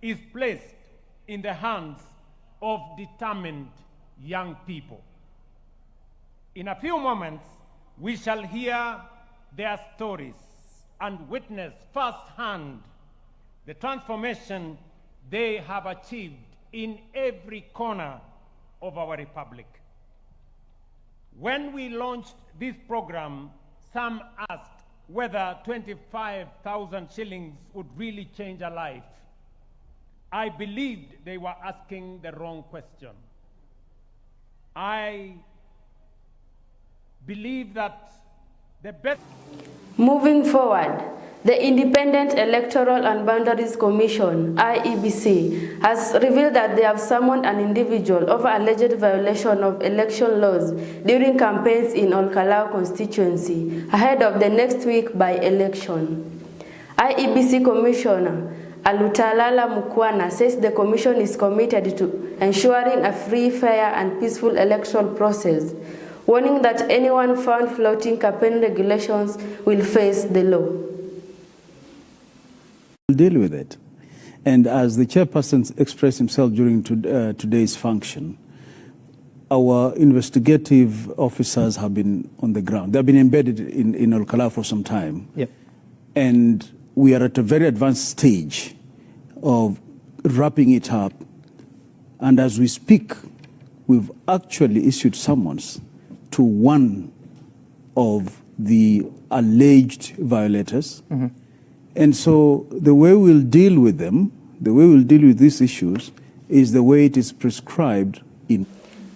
is placed in the hands of determined young people. In a few moments, we shall hear their stories and witness firsthand the transformation they have achieved in every corner of our republic. When we launched this program, some asked whether 25,000 shillings would really change a life. I believed they were asking the wrong question. I believe that the best... Moving forward, the Independent Electoral and Boundaries Commission, IEBC, has revealed that they have summoned an individual over alleged violation of election laws during campaigns in Olkalau constituency ahead of the next week by-election. IEBC Commissioner Alutalala Mukwana says the commission is committed to ensuring a free, fair and peaceful electoral process, warning that anyone found flouting campaign regulations will face the law. We'll deal with it. And as the chairperson expressed himself during today's function, our investigative officers have been on the ground. They've been embedded in Olkalau for some time. Yep. And we are at a very advanced stage of wrapping it up. And as we speak, we've actually issued summons to one of the alleged violators. Mm-hmm. And so the way we'll deal with them, the way we'll deal with these issues, is the way it is prescribed in.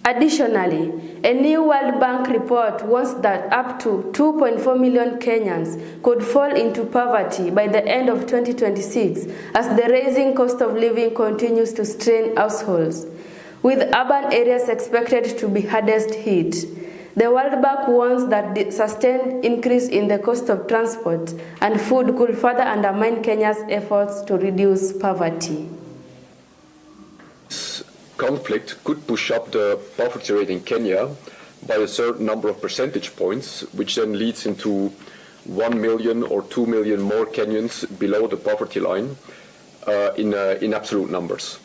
Additionally, a new World Bank report warns that up to 2.4 million Kenyans could fall into poverty by the end of 2026 as the rising cost of living continues to strain households, with urban areas expected to be hardest hit. The World Bank warns that the sustained increase in the cost of transport and food could further undermine Kenya's efforts to reduce poverty. This conflict could push up the poverty rate in Kenya by a certain number of percentage points, which then leads into 1 million or 2 million more Kenyans below the poverty line in absolute numbers.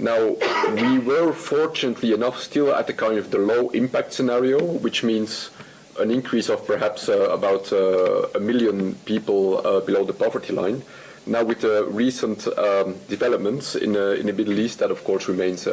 Now, we were fortunately enough still at the kind of the low impact scenario, which means an increase of perhaps about 1 million people below the poverty line. Now, with the recent developments in the Middle East, that of course remains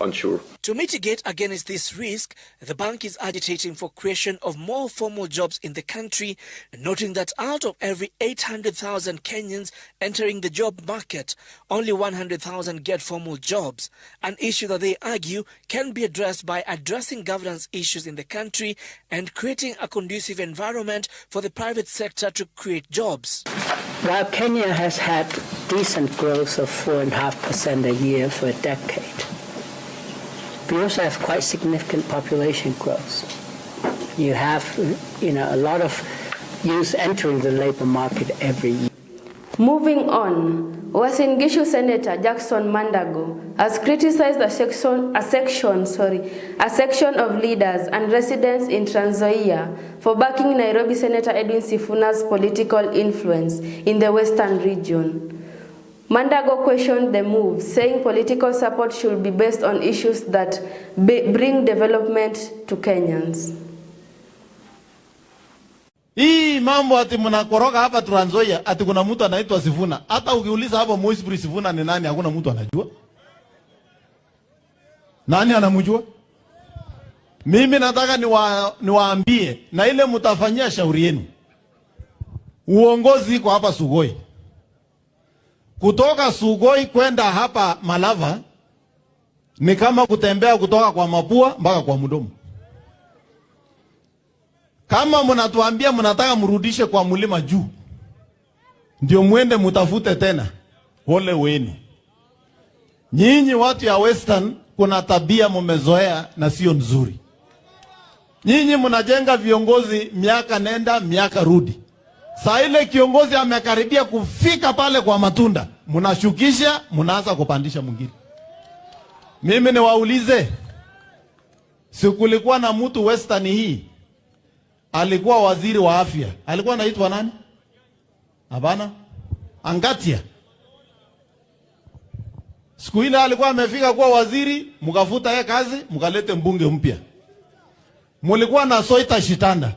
unsure. To mitigate against this risk, the bank is agitating for creation of more formal jobs in the country, noting that out of every 800,000 Kenyans entering the job market, only 100,000 get formal jobs, an issue that they argue can be addressed by addressing governance issues in the country and creating a conducive environment for the private sector to create jobs. While Kenya has had decent growth of 4.5% a year for a decade, we also have quite significant population growth. You have, a lot of youth entering the labor market every year. Moving on, Uasin Gishu Senator Jackson Mandago has criticized a section of leaders and residents in Trans Nzoia for backing Nairobi Senator Edwin Sifuna's political influence in the Western region. Mandago questioned the move, saying political support should be based on issues that bring development to Kenyans. Hii mambo ati mnakoroga hapa Trans Nzoia ati kuna mtu anaitwa Sifuna. Hata ukiuliza hapa Moisbri Sifuna ni nani, hakuna mtu anajua. Nani anamjua? Mimi nataka niwaambie na ile mtafanyia shauri yenu. Uongozi iko hapa Sugoi. Kutoka Sugoi kwenda hapa Malava ni kama kutembea kutoka kwa mapua mpaka kwa mdomo. Kama mnatuambia mnataka mrudishe kwa mlima juu, ndio muende mutafute tena, ole wenu. Nyinyi watu ya Western kuna tabia mmezoea na sio nzuri. Nyinyi mnajenga viongozi miaka nenda miaka rudi. Saa ile kiongozi amekaribia kufika pale kwa matunda, mnashukisha, mnaanza kupandisha mwingine. Mimi niwaulize, sikulikuwa na mtu Western hii alikuwa waziri wa afya, alikuwa anaitwa nani? Hapana, Angatia. Siku ile alikuwa amefika kuwa waziri, mkafuta yeye kazi, mkalete mbunge mpya. Mulikuwa na Soita Shitanda.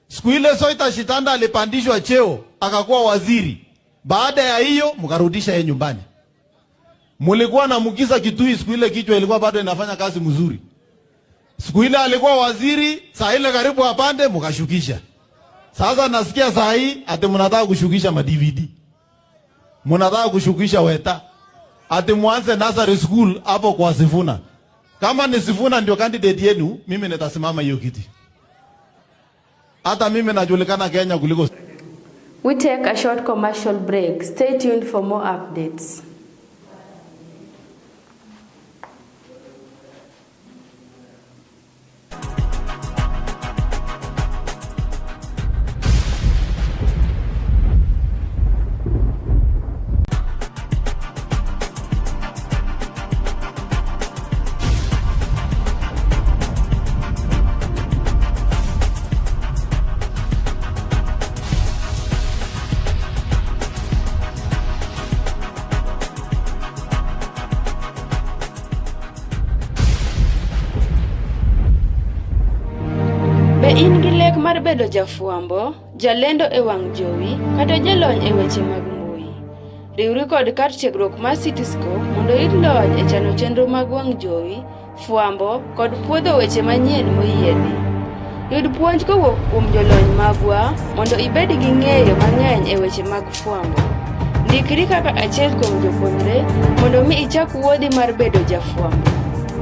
Siku ile Soita Shitanda alipandishwa cheo, akakuwa waziri. Baada ya hiyo, mkarudisha yeye nyumbani. Mulikuwa na Mukisa Kitui, siku ile kichwa ilikuwa bado inafanya kazi mzuri. Siku ile alikuwa waziri, saa ile karibu apande, mkashukisha. Sasa nasikia saa hii ati mnataka kushukisha ma DVD. Mnataka kushukisha Weta. Ati mwanze nursery school hapo kwa Sifuna. Kama ni Sifuna ndio candidate yenu, mimi nitasimama hiyo kiti. Hata mimi najulikana Kenya kuliko. We take a short commercial break. Stay tuned for more updates. In gi lek mar bedo jafuambo, jalendo e wang' jowi, kata jalony e weche mag mbui. Riwri kod kar tiegruok mar Cityscope mondo iyud lony e chano chenro mag wang' jowi, fuambo kod puodho weche manyien moyiedhi. Yud puonj kowuok kuom jolony magwa mondo ibed gi ng'eyo mang'eny e weche mag fuambo. Ndikri kaka achiel kuom jopuonjre mondo mi ichak wuodhi mar bedo jafuambo.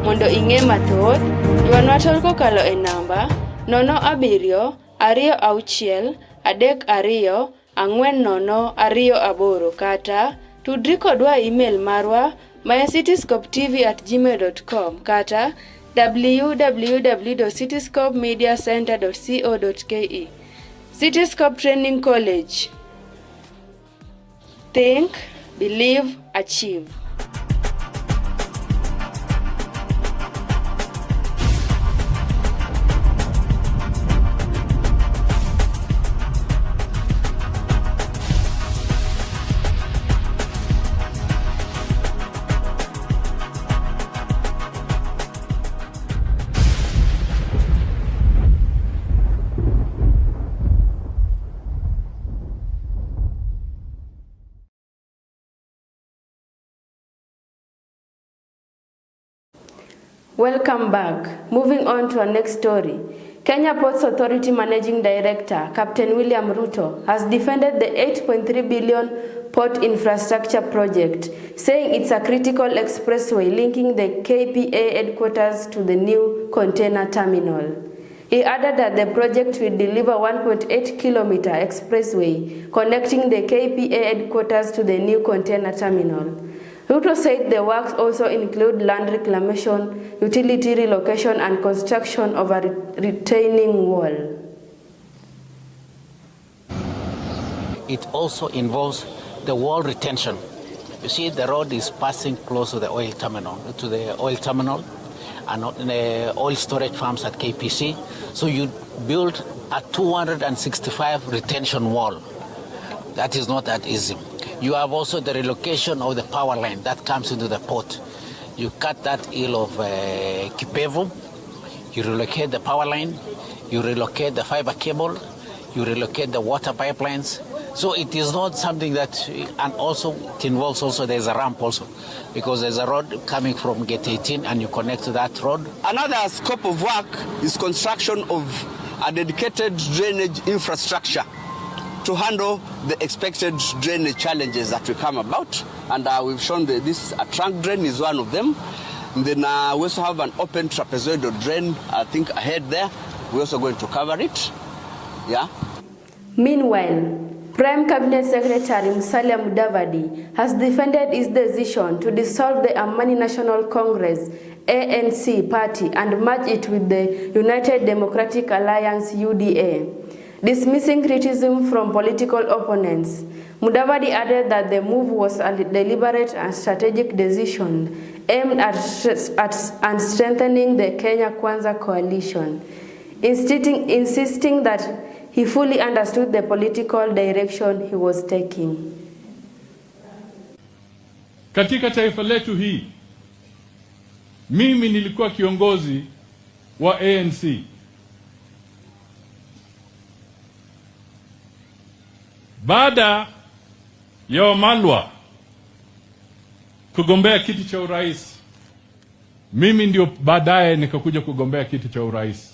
Mondo ing'e mathoth, ywanwa tol kokalo e namba 0762324028 kata tudri kodwa email marwa cityscopetv@gmail.com kata www.cityscopemediacenter.co.ke. Cityscope Training College. Think, believe, achieve. Welcome back. Moving on to our next story. Kenya Ports Authority Managing Director, Captain William Ruto, has defended the 8.3 billion port infrastructure project, saying it's a critical expressway linking the KPA headquarters to the new container terminal. He added that the project will deliver 1.8-kilometer expressway connecting the KPA headquarters to the new container terminal. Ruto said the works also include land reclamation, utility relocation, and construction of a retaining wall. It also involves the wall retention. You see, the road is passing close to the oil terminal, and the oil storage farms at KPC. So you build a 265 retention wall. That is not that easy. You have also the relocation of the power line that comes into the port. You cut that hill of Kipevu, you relocate the power line, you relocate the fiber cable, you relocate the water pipelines. So it is not something that, and also it involves also there's a ramp also, because there's a road coming from Gate 18 and you connect to that road. Another scope of work is construction of a dedicated drainage infrastructure to handle the expected drainage challenges that will come about. And we've shown this trunk drain is one of them. And then we also have an open trapezoidal drain, I think ahead there. We're also going to cover it. Yeah. Meanwhile, Prime Cabinet Secretary Musalia Mudavadi has defended his decision to dissolve the Amani National Congress ANC party and merge it with the United Democratic Alliance UDA. Dismissing criticism from political opponents, Mudavadi added that the move was a deliberate and strategic decision aimed at strengthening the Kenya Kwanza coalition, insisting that he fully understood the political direction he was taking. katika taifa letu hii. Mimi nilikuwa kiongozi wa ANC. Baada ya Wamalwa kugombea kiti cha urais, mimi ndio baadaye nikakuja kugombea kiti cha urais.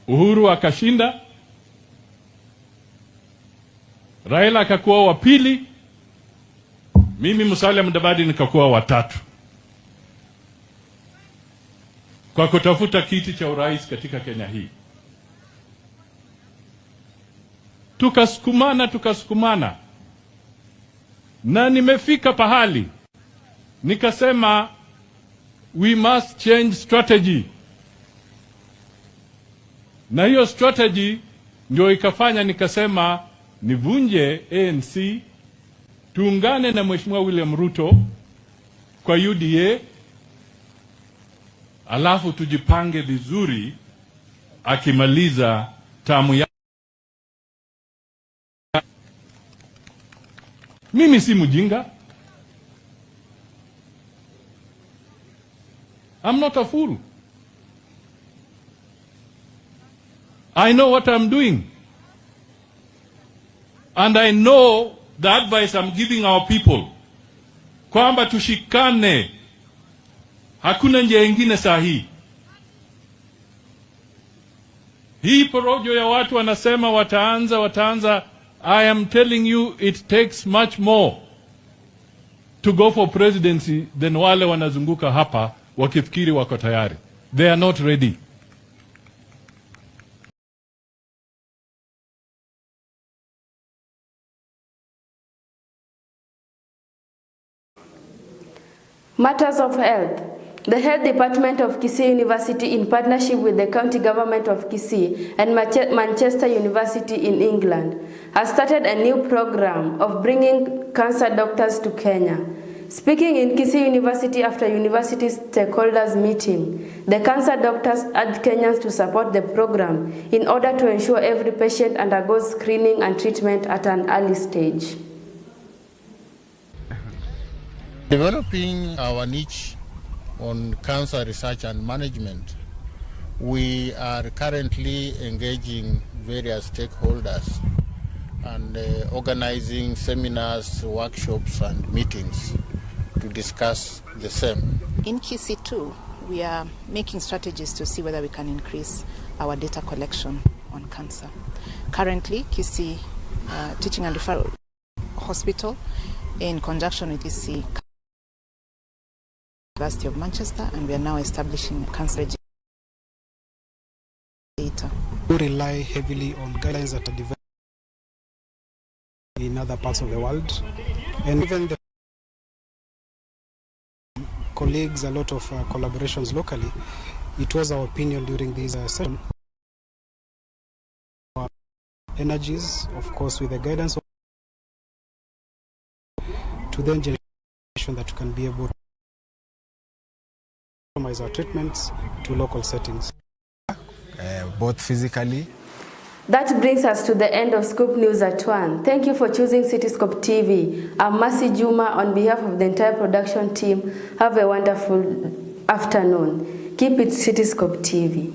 Uhuru akashinda, Raila akakuwa wa pili, mimi Musalia Mudavadi nikakuwa wa tatu, kwa kutafuta kiti cha urais katika Kenya hii. Tukasukumana, na nimefika pahali nikasema we must change strategy, na hiyo strategy ndio ikafanya nikasema nivunje ANC, tuungane na Mheshimiwa William Ruto kwa UDA, alafu tujipange vizuri akimaliza tamu ya. Mimi si mjinga. I'm not a fool. I know what I'm doing. And I know the advice I'm giving our people. Kwamba tushikane. Hakuna njia ingine sahihi. Hii porojo ya watu wanasema wataanza. I am telling you, it takes much more to go for presidency than wale wanazunguka hapa wakifikiri wako tayari. They are not ready. Matters of health. The Health Department of Kisii University, in partnership with the County Government of Kisii and Manchester University in England, has started a new program of bringing cancer doctors to Kenya. Speaking in Kisii University after university stakeholders meeting, the cancer doctors urged Kenyans to support the program in order to ensure every patient undergoes screening and treatment at an early stage. Developing our niche on cancer research and management, we are currently engaging various stakeholders and organizing seminars, workshops and meetings to discuss the same. In Kisii too, we are making strategies to see whether we can increase our data collection on cancer. Currently, Kisii Teaching and Referral Hospital, in conjunction with Kisii University of Manchester, and we are now establishing cancer data. We rely heavily on guidelines that are developed in other parts of the world, and even the colleagues, a lot of collaborations locally. It was our opinion during this session, energies, of course, with the guidance of to then generation that we can be able to customize our treatments to local settings. Both physically. That brings us to the end of Scoop News at 1. Thank you for choosing Cityscope TV. I'm Mercy Juma on behalf of the entire production team. Have a wonderful afternoon. Keep it Cityscope TV.